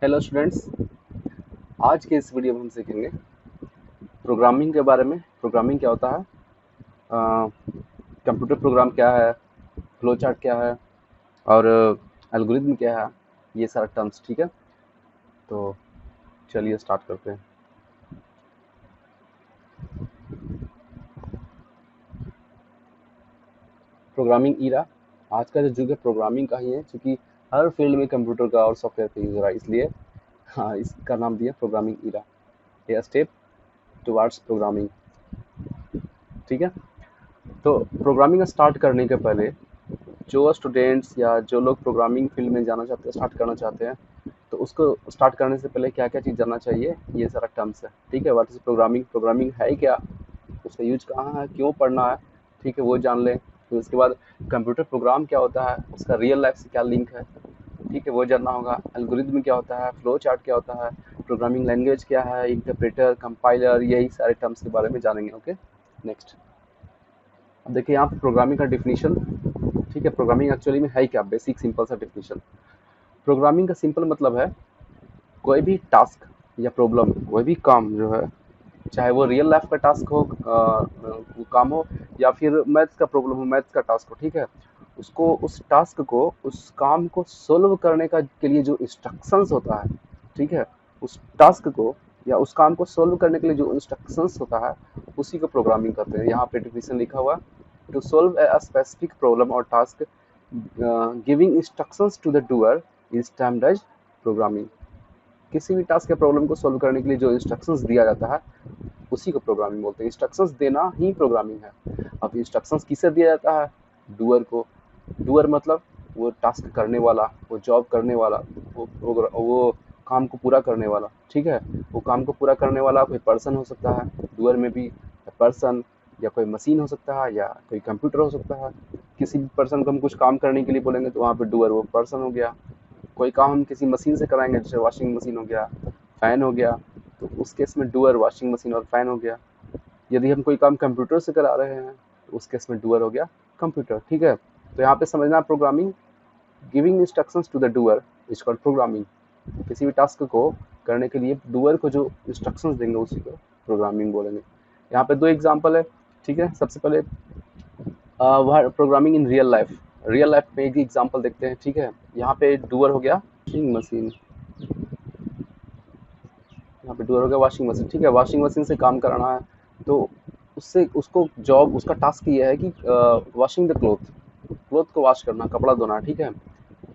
Hello students, आज के इस वीडियो में हम सीखेंगे प्रोग्रामिंग के बारे में। प्रोग्रामिंग क्या होता है, कंप्यूटर प्रोग्राम क्या है, फ्लो चार्ट क्या है और एल्गोरिथम क्या है, ये सारा टर्म्स। ठीक है, तो चलिए स्टार्ट करते हैं। प्रोग्रामिंग ईरा, आज का जो युग है प्रोग्रामिंग का ही है, क्योंकि हर फील्ड में कंप्यूटर का और सॉफ्टवेयर का यूज हो रहा है, इसलिए हाँ इसका नाम दिया programming era, a step towards programming. ठीक है, तो प्रोग्रामिंग स्टार्ट करने के पहले जो स्टूडेंट्स या जो लोग प्रोग्रामिंग फील्ड में जाना चाहते हैं, स्टार्ट करना चाहते हैं, तो उसको स्टार्ट करने से पहले क्या क्या चीज़ जानना चाहिए, ये सारा टर्म्स है। ठीक है, व्हाट इज प्रोग्रामिंग, प्रोग्रामिंग है क्या, उसका यूज कहाँ है, क्यों पढ़ना है, ठीक है वो जान लें। फिर उसके बाद कंप्यूटर प्रोग्राम क्या होता है, उसका रियल लाइफ से क्या लिंक है, ठीक है वो जानना होगा। एल्गोरिथम क्या होता है, फ्लो चार्ट क्या होता है, प्रोग्रामिंग लैंग्वेज क्या है, इंटरप्रेटर, कंपाइलर, यही सारे टर्म्स के बारे में जानेंगे। Okay, next. अब देखिए यहाँ पे प्रोग्रामिंग का डिफिनीशन। ठीक है, प्रोग्रामिंग एक्चुअली में है क्या, बेसिक सिंपल सा डिफिनीशन। प्रोग्रामिंग का सिंपल मतलब है कोई भी टास्क या प्रॉब्लम, कोई भी काम जो है, चाहे वो रियल लाइफ का टास्क हो, वो काम हो, या फिर मैथ्स का प्रॉब्लम हो, मैथ्स का टास्क हो, ठीक है, उसको उस टास्क को, उस काम को सोल्व करने का के लिए जो इंस्ट्रक्शंस होता है, ठीक है, उस टास्क को या उस काम को सोल्व करने के लिए जो इंस्ट्रक्शंस होता है, उसी को प्रोग्रामिंग कहते हैं। यहाँ पे डिफिनीशन लिखा हुआ, to solve a specific problem or task, giving instructions to the doer is termed as programming। किसी भी टास्क या प्रॉब्लम को सोल्व करने के लिए जो इंस्ट्रक्शंस दिया जाता है, उसी को प्रोग्रामिंग बोलते हैं। इंस्ट्रक्शंस देना ही प्रोग्रामिंग है। अब इंस्ट्रक्शंस किसे दिया जाता है, डूअर को। डूअर मतलब वो टास्क करने वाला, वो जॉब करने वाला, वो काम को पूरा करने वाला। ठीक है, वो काम को पूरा करने वाला कोई पर्सन हो सकता है, डूअर में भी पर्सन, या कोई मशीन हो सकता है, या कोई कंप्यूटर हो सकता है। किसी भी पर्सन को हम कुछ काम करने के लिए बोलेंगे तो वहाँ पे डूअर वो पर्सन हो गया। कोई काम हम किसी मशीन से कराएंगे, जैसे वॉशिंग मशीन हो गया, फैन हो गया, तो उस केस में डूअर वॉशिंग मशीन और फैन हो गया। यदि हम कोई काम कंप्यूटर से करा रहे हैं तो उस केस में डूअर हो गया कंप्यूटर। ठीक है, तो यहाँ पे समझना, programming giving instructions to the doer is called programming. किसी भी टास्क को करने के लिए डूअर को जो इंस्ट्रक्शंस देंगे उसी को प्रोग्रामिंग बोलेंगे। यहाँ पे दो एग्जांपल है। ठीक है, सबसे पहले वह programming in real life. Real life में एक एग्जांपल देखते हैं। ठीक है, यहाँ पे डूअर हो गया वॉशिंग मशीन, यहाँ पे डूअर हो गया वॉशिंग मशीन। ठीक है, वॉशिंग मशीन से काम कराना है, तो उससे उसको जॉब, उसका टास्क ये है कि वॉशिंग द क्लोथ, क्लोथ को वॉश करना, कपड़ा धोना। ठीक है,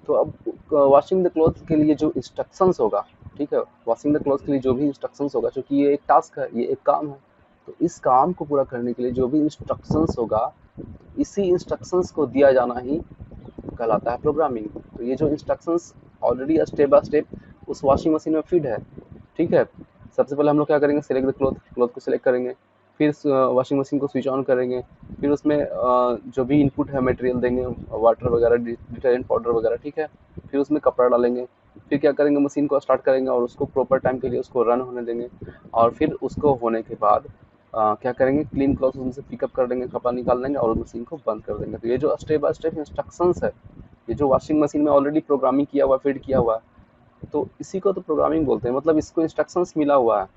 तो अब वॉशिंग द क्लॉथ के लिए जो इंस्ट्रक्शंस होगा, ठीक है, वॉशिंग द क्लॉथ के लिए जो भी इंस्ट्रक्शंस होगा, क्योंकि ये एक टास्क है, ये एक काम है, तो इस काम को पूरा करने के लिए जो भी इंस्ट्रक्शंस होगा, इसी इंस्ट्रक्शंस को दिया जाना ही कहलाता है प्रोग्रामिंग। तो ये जो instructions already step by step उस वॉशिंग मशीन में फीड है। ठीक है, सबसे पहले हम लोग क्या करेंगे, सिलेक्ट द क्लॉथ, क्लॉथ को सिलेक्ट करेंगे, फिर वॉशिंग मशीन को स्विच ऑन करेंगे, फिर उसमें जो भी इनपुट है मटेरियल देंगे, वाटर वगैरह, डिटर्जेंट पाउडर वगैरह। ठीक है, फिर उसमें कपड़ा डालेंगे, फिर क्या करेंगे, मशीन को स्टार्ट करेंगे और उसको प्रॉपर टाइम के लिए उसको रन होने देंगे, और फिर उसको होने के बाद क्या करेंगे, क्लीन क्लॉथ उनसे पिकअप कर देंगे, कपड़ा निकाल देंगे और मशीन को बंद कर देंगे। तो ये जो स्टेप बाय स्टेप इंस्ट्रक्शंस है, ये जो वॉशिंग मशीन में ऑलरेडी प्रोग्रामिंग किया हुआ, फीड किया हुआ है, तो इसी को तो प्रोग्रामिंग बोलते हैं। मतलब इसको इंस्ट्रक्शंस मिला हुआ है।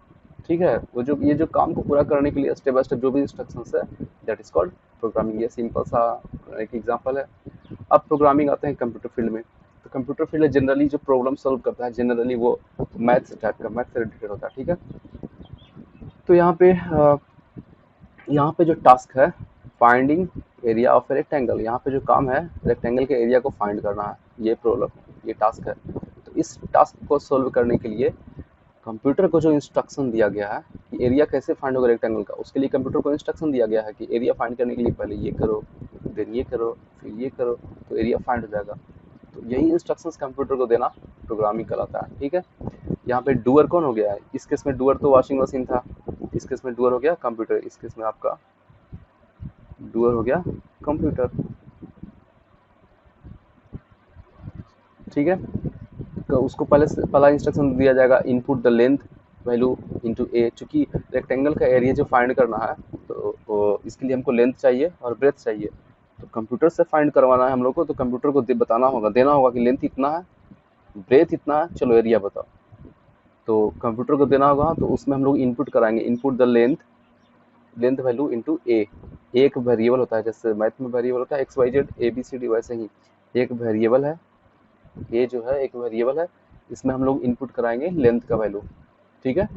ठीक है, वो जो ये जो काम को पूरा करने के लिए स्टेप बाय स्टेप जो भी इंस्ट्रक्शंस है, दैट इज कॉल्ड प्रोग्रामिंग। ये सिंपल सा एक एग्जांपल है। अब प्रोग्रामिंग आते हैं कंप्यूटर फील्ड में। तो कंप्यूटर फील्ड जनरली जो प्रॉब्लम सॉल्व करता है, जनरली वो मैथ्स टाइप का, मैथ्स से रिलेटेड होता है। ठीक है, तो यहाँ पे जो टास्क है, finding area of a rectangle, यहाँ पे जो काम है रेक्टेंगल के एरिया को फाइंड करना है, ये प्रॉब्लम, ये टास्क है। तो इस टास्क को सोल्व करने के लिए कंप्यूटर को जो इंस्ट्रक्शन दिया गया है कि एरिया कैसे फाइंड होगा रेक्टेंगल का, उसके लिए कंप्यूटर को इंस्ट्रक्शन दिया गया है कि एरिया फाइंड करने के लिए पहले ये करो, देन ये करो, फिर ये करो, तो एरिया फाइंड हो जाएगा। तो यही इंस्ट्रक्शंस कंप्यूटर को देना प्रोग्रामिंग कहलाता है। ठीक है, यहाँ पे डूअर कौन हो गया है, इस केस में डूअर तो वॉशिंग मशीन था, इस केस में डूअर हो गया कंप्यूटर, इस केस में आपका डूअर हो गया कंप्यूटर। ठीक है, तो उसको पहला इंस्ट्रक्शन दिया जाएगा, input the length value into A. चूंकि रेक्टेंगल का एरिया जो फाइंड करना है, तो इसके लिए हमको लेंथ चाहिए और ब्रेथ चाहिए, तो कंप्यूटर से फाइंड करवाना है हम लोग को, तो कंप्यूटर को बताना होगा, देना होगा कि लेंथ इतना है, ब्रेथ इतना है, चलो एरिया बताओ। तो कंप्यूटर को देना होगा तो उसमें हम लोग इनपुट कराएंगे, input the length value into A. एक वेरिएबल होता है, जैसे मैथ में वेरिएबल होता है X Y Z A B C D, वैसे ही एक वेरिएबल है, ए जो है एक वेरिएबल है, इसमें हम लोग इनपुट कराएंगे लेंथ का वैल्यू। ठीक है,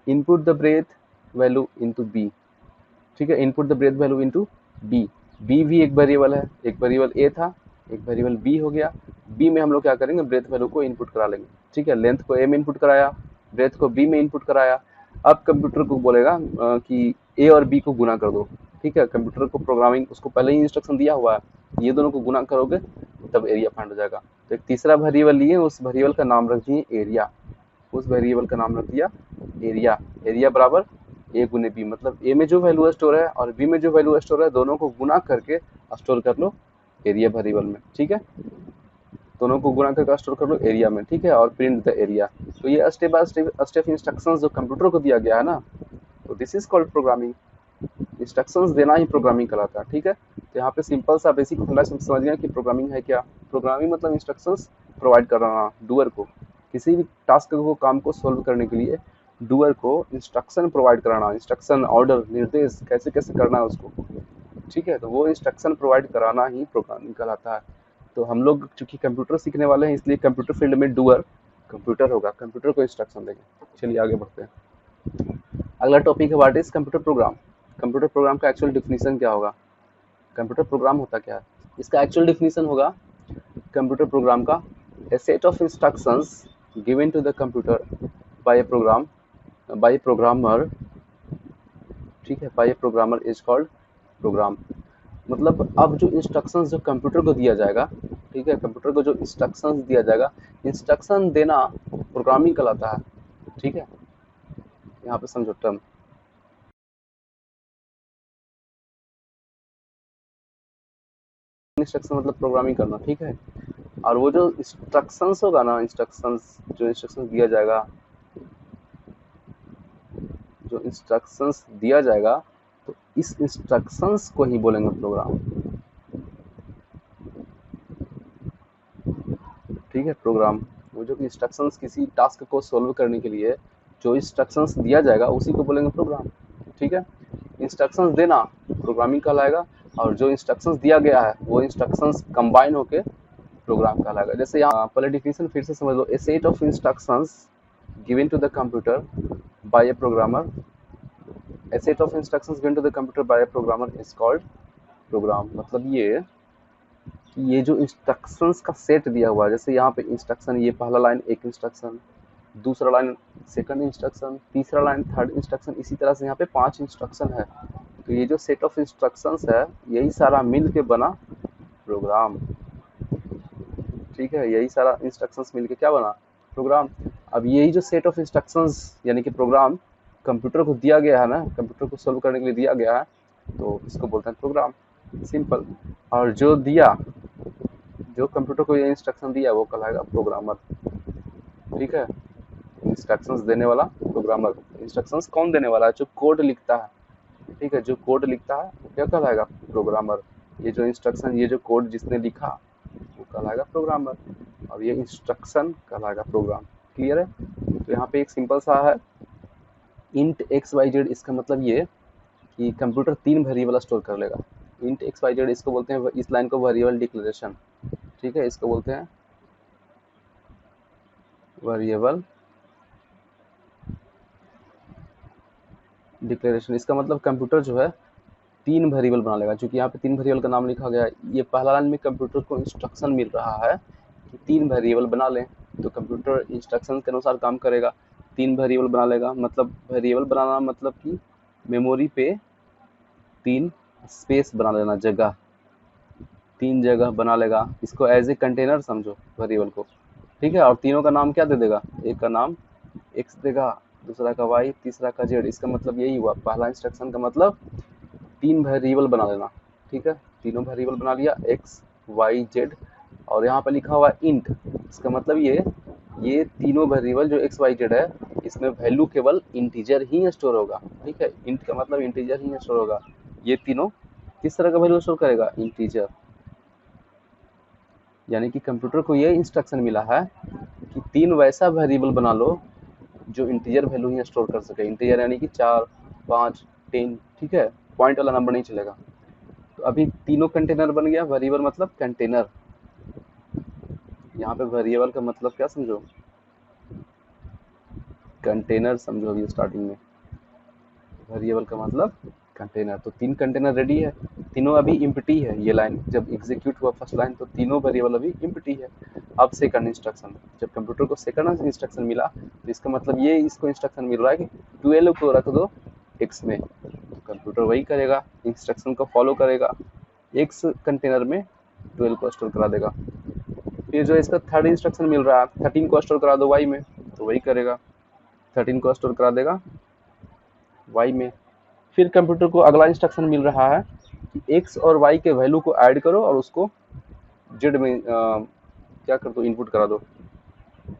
input the breadth value into B. ठीक है, input the breadth value into B. B भी एक वेरिएबल है, एक वेरिएबल ए था, एक वेरिएबल बी हो गया। बी में हम लोग क्या करेंगे, ब्रेथ वैल्यू को इनपुट करा लेंगे। ठीक है, लेंथ को ए में इनपुट कराया, ब्रेथ को बी में इनपुट कराया। अब कंप्यूटर को बोलेगा कि ए और बी को गुना कर दो। ठीक है, कंप्यूटर को प्रोग्रामिंग उसको पहले ही इंस्ट्रक्शन दिया हुआ है, ये दोनों को गुना करोगे तब एरिया फाइंड हो जाएगा। तो एक तीसरा वेरिएबल लिए, उस वेरिएबल का नाम रख दिए एरिया। उस वेरिएबल का नाम रख दिया एरिया। एरिया बराबर ए गुने बी, मतलब ए में जो वैल्यू स्टोर है और बी में जो वैल्यू स्टोर है, दोनों को गुना करके स्टोर कर लो एरिया वेरिएबल में। ठीक है, दोनों को गुणा करके स्टोर कर लो एरिया में। ठीक है, और प्रिंट द एरिया। तो ये स्टेप बाय स्टेप इंस्ट्रक्शंस जो कंप्यूटर को दिया गया है ना, तो this is called programming. Instructions देना ही प्रोग्रामिंग कहलाता है। ठीक है, तो यहाँ पे सिंपल सा बेसिक फंडा समझ गया कि प्रोग्रामिंग है क्या। प्रोग्रामिंग मतलब इंस्ट्रक्शंस प्रोवाइड करना डूअर को, किसी भी टास्क को काम को सोल्व करने के लिए डूअर को इंस्ट्रक्शन प्रोवाइड कराना, इंस्ट्रक्शन ऑर्डर निर्देश कैसे कैसे करना है उसको। ठीक है, तो वो इंस्ट्रक्शन प्रोवाइड कराना ही प्रोग्रामिंग कहलाता है। तो हम लोग चूंकि कंप्यूटर सीखने वाले हैं, इसलिए कंप्यूटर फील्ड में डूअर कंप्यूटर होगा, कंप्यूटर को इंस्ट्रक्शन देंगे। चलिए आगे बढ़ते हैं। अगला टॉपिक है what is computer program. Computer program का एक्चुअल डिफिनीशन क्या होगा, कंप्यूटर प्रोग्राम होता क्या है। इसका एक्चुअल डिफिनीशन होगा कंप्यूटर प्रोग्राम का a set of instructions given to the computer by a programmer. ठीक है, by a programmer is called program. मतलब अब जो इंस्ट्रक्शंस जो कंप्यूटर को दिया जाएगा, ठीक है, कंप्यूटर को जो इंस्ट्रक्शंस दिया जाएगा, इंस्ट्रक्शन देना प्रोग्रामिंग कहलाता है। ठीक है, यहाँ पे समझो टर्म। इंस्ट्रक्शन मतलब प्रोग्रामिंग करना। ठीक है, और वो जो इंस्ट्रक्शंस होगा ना, जो इंस्ट्रक्शंस दिया जाएगा, जो इंस्ट्रक्शंस दिया जाएगा, तो इस इंस्ट्रक्शंस को ही बोलेंगे प्रोग्राम। ठीक है, प्रोग्राम वो जो इंस्ट्रक्शंस किसी टास्क को सोल्व करने के लिए जो इंस्ट्रक्शंस दिया जाएगा उसी को बोलेंगे प्रोग्राम। ठीक है, इंस्ट्रक्शंस देना प्रोग्रामिंग कहलाएगा, और जो इंस्ट्रक्शंस दिया गया है वो इंस्ट्रक्शंस कंबाइन होके प्रोग्राम कहलाएगा। जैसे यहाँ पहले डिफिनेशन फिर से समझ लो, a set of instructions given to the computer by a programmer. A set of instructions given to the computer by a programmer is called program. मतलब ये जो इंस्ट्रक्शंस का सेट दिया हुआ है, जैसे यहाँ पे इंस्ट्रक्शन, ये पहला लाइन एक इंस्ट्रक्शन, दूसरा लाइन सेकंड इंस्ट्रक्शन, तीसरा लाइन थर्ड इंस्ट्रक्शन, इसी तरह से यहाँ पे 5 इंस्ट्रक्शन है। तो ये जो सेट ऑफ इंस्ट्रक्शंस है, यही सारा मिल के बना प्रोग्राम। ठीक है, यही सारा इंस्ट्रक्शंस मिल के क्या बना, प्रोग्राम। अब यही जो सेट ऑफ इंस्ट्रक्शंस यानी कि प्रोग्राम कंप्यूटर को दिया गया है ना, कंप्यूटर को सोल्व करने के लिए दिया गया है, तो इसको बोलते हैं प्रोग्राम, सिंपल। और जो कंप्यूटर को ये इंस्ट्रक्शन दिया वो कहलाएगा प्रोग्रामर। ठीक है, इंस्ट्रक्शंस देने वाला प्रोग्रामर। इंस्ट्रक्शंस कौन देने वाला है, जो कोड लिखता है। ठीक है, जो कोड लिखता है वो क्या कहलाएगा, प्रोग्रामर। ये जो इंस्ट्रक्शन, ये जो कोड जिसने लिखा वो कहलाएगा प्रोग्रामर, और ये इंस्ट्रक्शन कहलाएगा प्रोग्राम। क्लियर है। तो यहाँ पे एक सिंपल सा है इंट एक्स वाई जेड। इसका मतलब ये कि कंप्यूटर 3 वेरिएबल स्टोर कर लेगा। इंट एक्स वाई जेड, इसको बोलते हैं, इस लाइन को वेरिएबल डिक्लेरेशन। ठीक है, इसको बोलते हैं वेरिएबल डिक्लेरेशन। इसका मतलब कंप्यूटर जो है 3 वेरिएबल बना लेगा। चूंकि यहाँ पे 3 वेरिएबल का नाम लिखा गया है, ये पहला लाइन में कंप्यूटर को इंस्ट्रक्शन मिल रहा है कि 3 वेरिएबल बना लें, तो कंप्यूटर इंस्ट्रक्शन के अनुसार काम करेगा। 3 वेरिएबल बना लेगा, मतलब वेरिएबल बनाना मतलब कि मेमोरी पे 3 स्पेस बना लेना, जगह 3 जगह बना लेगा। इसको एज ए कंटेनर समझो वेरिएबल को। ठीक है, और तीनों का नाम क्या दे देगा, एक का नाम एक्स देगा, दूसरा का वाई, तीसरा का जेड। इसका मतलब यही हुआ, पहला इंस्ट्रक्शन का मतलब 3 वेरिएबल बना लेना। ठीक है, तीनों वेरिएबल बना लिया, एक्स वाई जेड, और यहाँ पे लिखा हुआ इंट। इसका मतलब ये तीनों वेरिएबल जो एक्स वाई जेड है, इसमें वैल्यू केवल इंटीजर ही स्टोर होगा। ठीक है, इंट का मतलब इंटीजर ही स्टोर होगा। ये तीनों किस तरह का वैल्यू स्टोर करेगा, इंटीजर। यानी कि कंप्यूटर को ये इंस्ट्रक्शन मिला है कि 3 वैसा वेरिएबल बना लो जो इंटीजर वैल्यू ही स्टोर कर सके। इंटीजर यानी कि 4, 5, 10, ठीक है, पॉइंट वाला नंबर नहीं चलेगा। तो अभी तीनों कंटेनर बन गया। वेरिएबल मतलब कंटेनर। यहाँ पे वेरिएबल का मतलब क्या समझो, कंटेनर समझो अभी स्टार्टिंग में। वेरिएबल का मतलब कंटेनर। तो 3 कंटेनर रेडी है, तीनों अभी इम्प्टी है। ये लाइन जब एग्जीक्यूट हुआ फर्स्ट लाइन तो तीनों वेरिएबल अभी इम्प्टी है। अब सेकंड इंस्ट्रक्शन, जब कंप्यूटर को सेकंड इंस्ट्रक्शन मिला तो इसका मतलब ये इसको इंस्ट्रक्शन मिल रहा है कि 12 को रख दो एक्स में। तो कंप्यूटर वही करेगा, इंस्ट्रक्शन को फॉलो करेगा, एक्स कंटेनर में 12 को स्टोर करा देगा। फिर जो इसका थर्ड इंस्ट्रक्शन मिल रहा है 13 को स्टोर करा दो वाई में, तो वही करेगा, 13 को स्टोर करा देगा वाई में। फिर कंप्यूटर को अगला इंस्ट्रक्शन मिल रहा है कि एक्स और वाई के वैल्यू को ऐड करो और उसको जेड में क्या कर दो, इनपुट करा दो।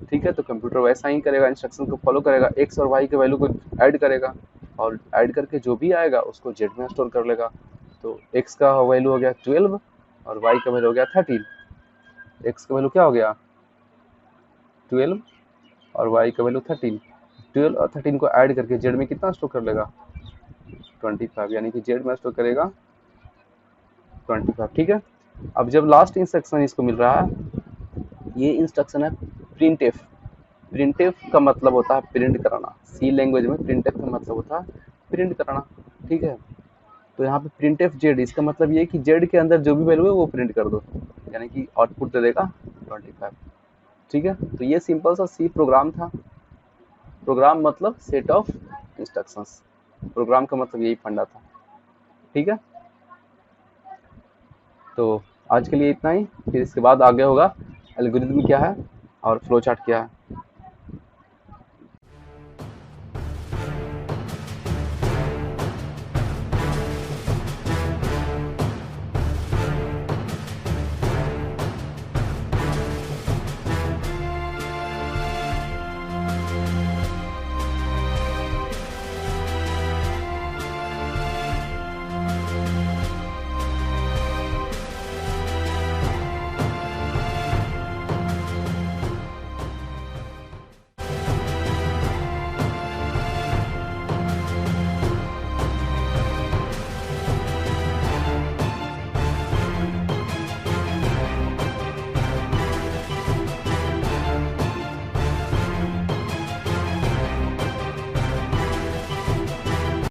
ठीक है, तो कंप्यूटर वैसा ही करेगा, इंस्ट्रक्शन को फॉलो करेगा, एक्स और वाई के वैल्यू को ऐड करेगा और ऐड करके जो भी आएगा उसको जेड में स्टोर कर लेगा। तो एक्स का वैल्यू हो गया 12 और वाई का वैल्यू हो गया 13। एक्स का वैल्यू क्या हो गया 12 और वाई का वैल्यू 13। 12 और 13 को ऐड करके जेड में कितना स्टोर कर लेगा 25, यानी कि जेड में स्टोर करेगा 25। ठीक है, अब जब लास्ट इंस्ट्रक्शन इसको मिल रहा है, ये इंस्ट्रक्शन है प्रिंटफ। प्रिंटफ का मतलब होता है प्रिंट कराना। सी लैंग्वेज में प्रिंटफ का मतलब होता है प्रिंट कराना। ठीक है, तो यहाँ पे प्रिंटफ जेड, इसका मतलब ये कि जेड के अंदर जो भी वैल्यू है वो प्रिंट कर दो, यानी कि आउटपुट दे देगा 25। ठीक है, तो ये सिंपल सा सी प्रोग्राम था। प्रोग्राम मतलब सेट ऑफ इंस्ट्रक्शंस। प्रोग्राम का मतलब यही फंडा था। ठीक है, तो आज के लिए इतना ही। फिर इसके बाद आगे होगा एल्गोरिथम क्या है और फ्लो चार्ट क्या है।